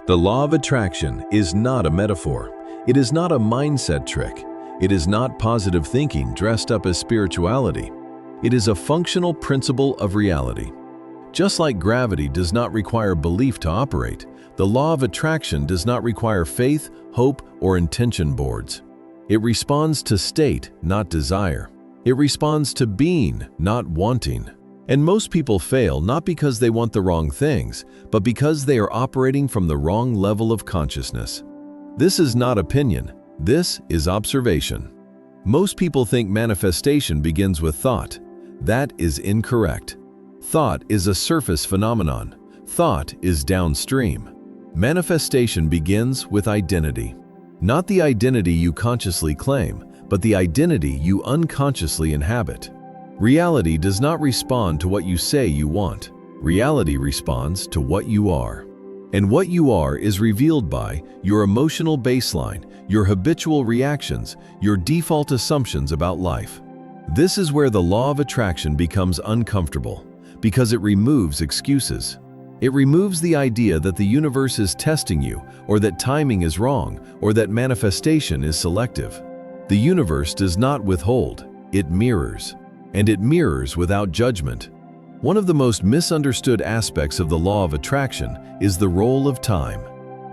The law of attraction is not a metaphor. It is not a mindset trick. It is not positive thinking dressed up as spirituality. It is a functional principle of reality. Just like gravity does not require belief to operate, the law of attraction does not require faith, hope, or intention boards. It responds to state, not desire. It responds to being, not wanting. And most people fail not because they want the wrong things, but because they are operating from the wrong level of consciousness. This is not opinion. This is observation. Most people think manifestation begins with thought. That is incorrect. Thought is a surface phenomenon. Thought is downstream. Manifestation begins with identity. Not the identity you consciously claim, but the identity you unconsciously inhabit. Reality does not respond to what you say you want. Reality responds to what you are. And what you are is revealed by your emotional baseline, your habitual reactions, your default assumptions about life. This is where the law of attraction becomes uncomfortable, because it removes excuses. It removes the idea that the universe is testing you, or that timing is wrong, or that manifestation is selective. The universe does not withhold, it mirrors. And it mirrors without judgment. One of the most misunderstood aspects of the law of attraction is the role of time.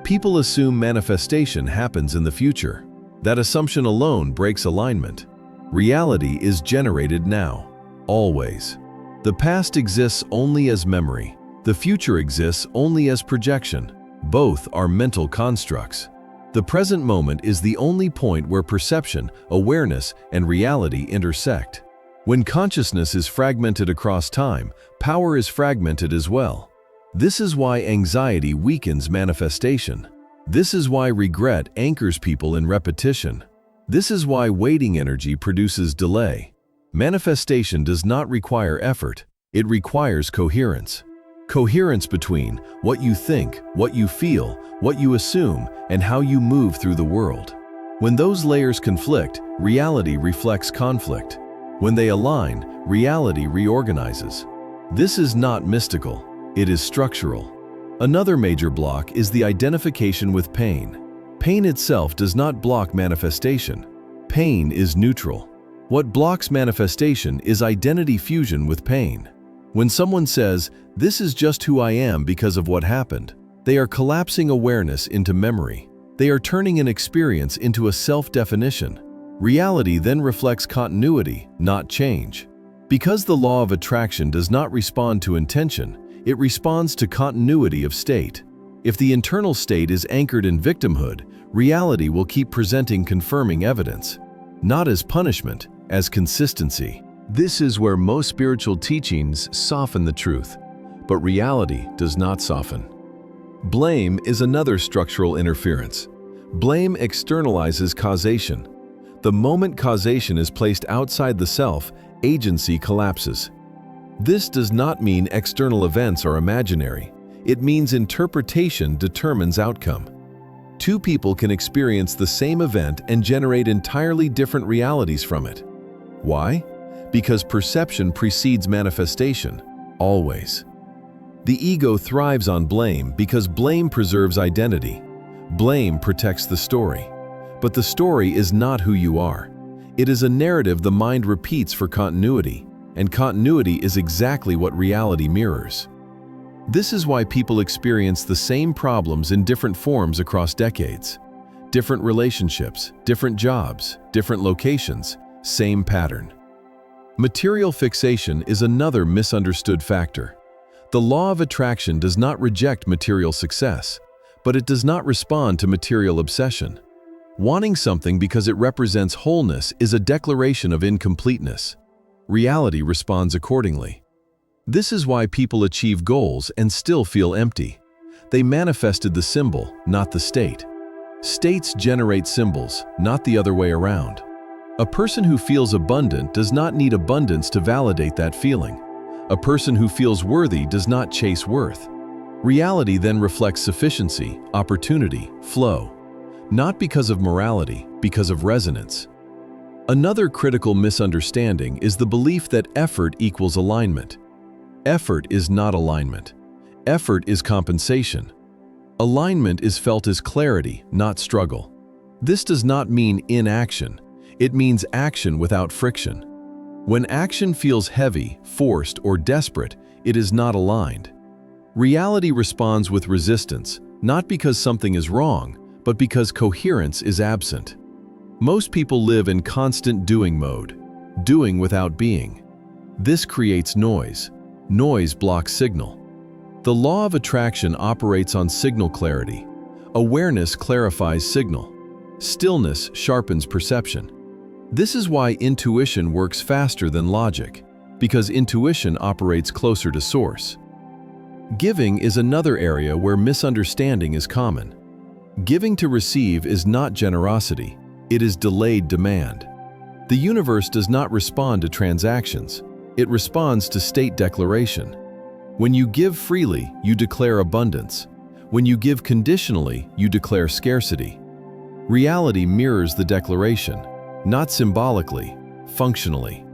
People assume manifestation happens in the future. That assumption alone breaks alignment. Reality is generated now, always. The past exists only as memory. The future exists only as projection. Both are mental constructs. The present moment is the only point where perception, awareness, and reality intersect. When consciousness is fragmented across time, power is fragmented as well. This is why anxiety weakens manifestation. This is why regret anchors people in repetition. This is why waiting energy produces delay. Manifestation does not require effort, it requires coherence. Coherence between what you think, what you feel, what you assume, and how you move through the world. When those layers conflict, reality reflects conflict. When they align, reality reorganizes. This is not mystical, it is structural. Another major block is the identification with pain. Pain itself does not block manifestation. Pain is neutral. What blocks manifestation is identity fusion with pain. When someone says, "This is just who I am because of what happened," they are collapsing awareness into memory. They are turning an experience into a self-definition. Reality then reflects continuity, not change. Because the law of attraction does not respond to intention, it responds to continuity of state. If the internal state is anchored in victimhood, reality will keep presenting confirming evidence, not as punishment, as consistency. This is where most spiritual teachings soften the truth, but reality does not soften. Blame is another structural interference. Blame externalizes causation. The moment causation is placed outside the self, agency collapses. This does not mean external events are imaginary. It means interpretation determines outcome. Two people can experience the same event and generate entirely different realities from it. Why? Because perception precedes manifestation, always. The ego thrives on blame because blame preserves identity. Blame protects the story. But the story is not who you are. It is a narrative the mind repeats for continuity, and continuity is exactly what reality mirrors. This is why people experience the same problems in different forms across decades. Different relationships, different jobs, different locations, same pattern. Material fixation is another misunderstood factor. The law of attraction does not reject material success, but it does not respond to material obsession. Wanting something because it represents wholeness is a declaration of incompleteness. Reality responds accordingly. This is why people achieve goals and still feel empty. They manifested the symbol, not the state. States generate symbols, not the other way around. A person who feels abundant does not need abundance to validate that feeling. A person who feels worthy does not chase worth. Reality then reflects sufficiency, opportunity, flow. Not because of morality, because of resonance. Another critical misunderstanding is the belief that effort equals alignment. Effort is not alignment. Effort is compensation. Alignment is felt as clarity, not struggle. This does not mean inaction. It means action without friction. When action feels heavy, forced, or desperate, it is not aligned. Reality responds with resistance, not because something is wrong, but because coherence is absent. Most people live in constant doing mode, doing without being. This creates noise. Noise blocks signal. The law of attraction operates on signal clarity. Awareness clarifies signal. Stillness sharpens perception. This is why intuition works faster than logic, because intuition operates closer to source. Giving is another area where misunderstanding is common. Giving to receive is not generosity, it is delayed demand. The universe does not respond to transactions, it responds to state declaration. When you give freely, you declare abundance. When you give conditionally, you declare scarcity. Reality mirrors the declaration, not symbolically, functionally.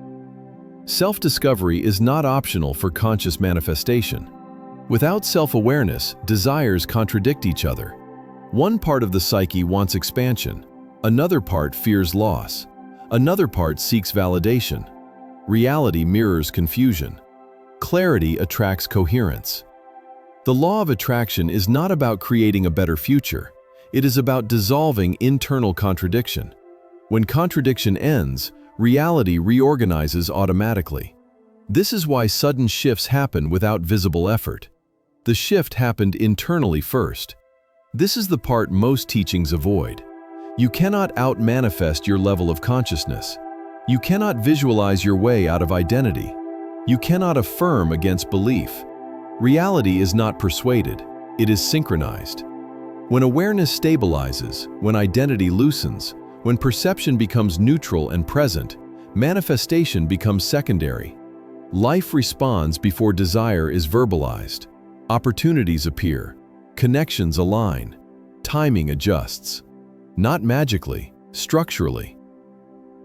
Self-discovery is not optional for conscious manifestation. Without self-awareness, desires contradict each other. One part of the psyche wants expansion, another part fears loss, another part seeks validation. Reality mirrors confusion. Clarity attracts coherence. The law of attraction is not about creating a better future. It is about dissolving internal contradiction. When contradiction ends, reality reorganizes automatically. This is why sudden shifts happen without visible effort. The shift happened internally first. This is the part most teachings avoid. You cannot out-manifest your level of consciousness. You cannot visualize your way out of identity. You cannot affirm against belief. Reality is not persuaded, it is synchronized. When awareness stabilizes, when identity loosens, when perception becomes neutral and present, manifestation becomes secondary. Life responds before desire is verbalized. Opportunities appear. Connections align. Timing adjusts. Not magically, structurally.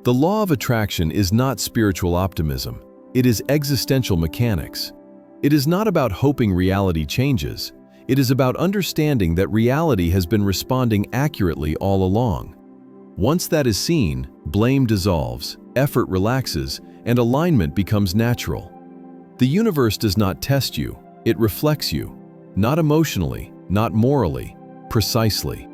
The law of attraction is not spiritual optimism. It is existential mechanics. It is not about hoping reality changes. It is about understanding that reality has been responding accurately all along. Once that is seen, blame dissolves, effort relaxes, and alignment becomes natural. The universe does not test you, it reflects you. Not emotionally, not morally, precisely.